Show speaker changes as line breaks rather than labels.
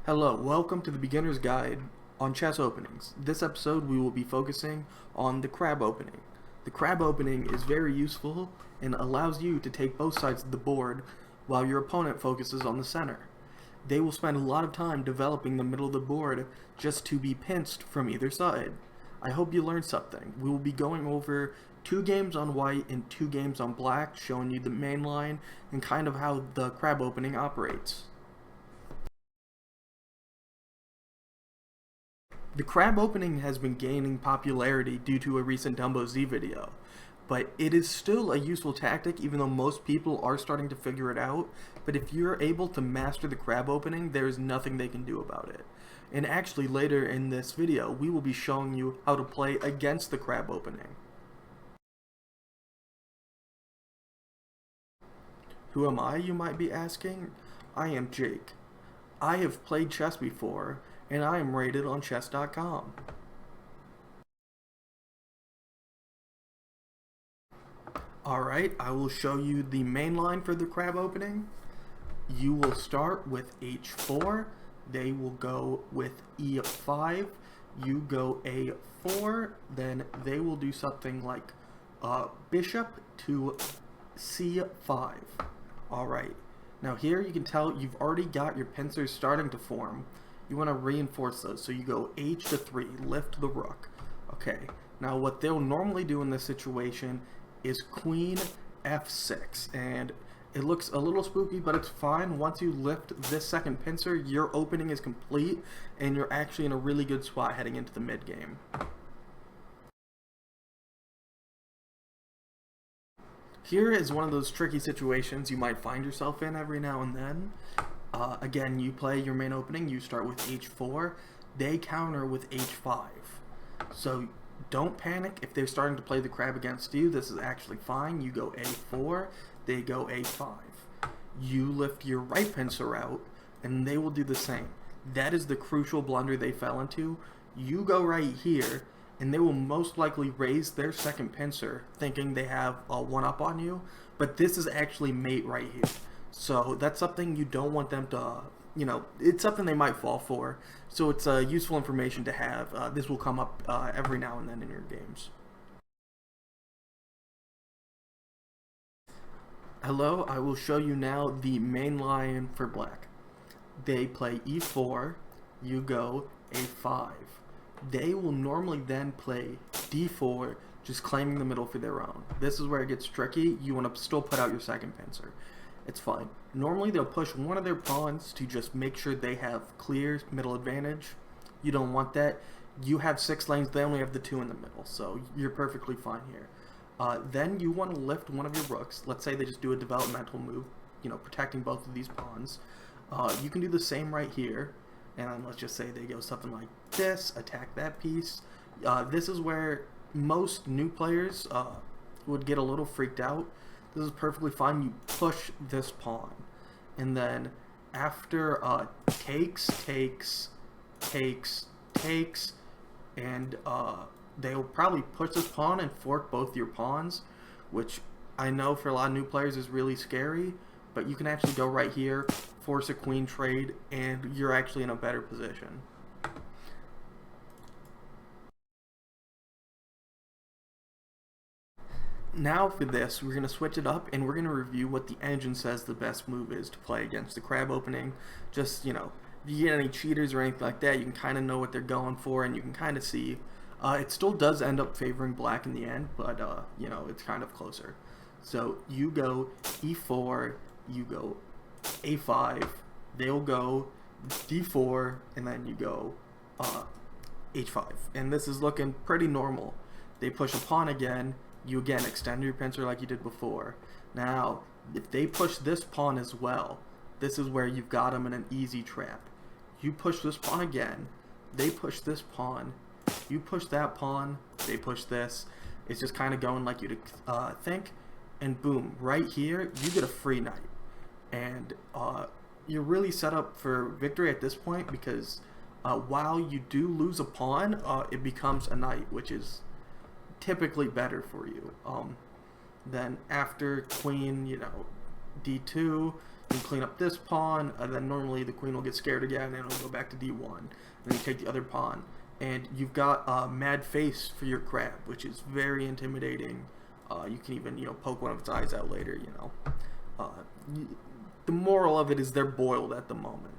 Hello, welcome to the Beginner's Guide on chess openings. This episode we will be focusing on the crab opening. The crab opening is very useful and allows you to take both sides of the board while your opponent focuses on the center. They will spend a lot of time developing the middle of the board just to be pinched from either side. I hope you learned something. We will be going over 2 games on white and 2 games on black, showing you the main line and kind of how the crab opening operates. The crab opening has been gaining popularity due to a recent Dumbo Z video, but it is still a useful tactic even though most people are starting to figure it out. But if you're able to master the crab opening, there is nothing they can do about it. And actually later in this video, we will be showing you how to play against the crab opening. Who am I, you might be asking? I am Jake. I have played chess before, and I am rated on chess.com. Alright, I will show you the main line for the crab opening. You will start with h4, they will go with e5, you go a4, then they will do something like bishop to c5. Alright, now here you can tell you've already got your pincers starting to form. You want to reinforce those, so you go h to 3, lift the rook. Okay, now what they'll normally do in this situation is queen f6, and it looks a little spooky, but it's fine. Once you lift this second pincer, your opening is complete, and you're actually in a really good spot heading into the mid game. Here is one of those tricky situations you might find yourself in every now and then. Again, you play your main opening, you start with h4, they counter with h5. So don't panic if they're starting to play the crab against you. This is actually fine. You go a4, they go a5. You lift your right pincer out, and they will do the same. That is the crucial blunder they fell into. You go right here, and they will most likely raise their second pincer, thinking they have a one-up on you, but this is actually mate right here. So that's something you don't want them to, it's something they might fall for. So it's useful information to have. This will come up every now and then in your games. Hello, I will show you now the main line for black. They play e4, you go a5. They will normally then play d4, just claiming the middle for their own. This is where it gets tricky. You want to still put out your second pincer. It's fine. Normally they'll push one of their pawns to just make sure they have clear middle advantage. You don't want that. You have 6 lanes, they only have the 2 in the middle, so you're perfectly fine here. Then you want to lift one of your rooks. Let's say they just do a developmental move, protecting both of these pawns. You can do the same right here, and let's just say they go something like this, attack that piece. This is where most new players would get a little freaked out. This is perfectly fine. You push this pawn, and then after takes, and they'll probably push this pawn and fork both your pawns, which I know for a lot of new players is really scary, but you can actually go right here, force a queen trade, and you're actually in a better position. Now for this, we're going to switch it up, and we're going to review what the engine says the best move is to play against the crab opening. Just, if you get any cheaters or anything like that, you can kind of know what they're going for, and you can kind of see. It still does end up favoring black in the end, but, it's kind of closer. So you go e4, you go a5, they'll go d4, and then you go h5. And this is looking pretty normal. They push a pawn again. You again extend your pincer like you did before. Now, if they push this pawn as well, this is where you've got them in an easy trap. You push this pawn again, they push this pawn, you push that pawn, they push this. It's just kind of going like you'd think, and boom, right here, you get a free knight. And you're really set up for victory at this point because while you do lose a pawn, it becomes a knight, which is typically better for you. Then after queen, d2, You clean up this pawn, and then normally the queen will get scared again, and it'll go back to d1. Then you take the other pawn, and you've got a mad face for your crab, which is very intimidating. You can even, poke one of its eyes out later. The moral of it is they're boiled at the moment.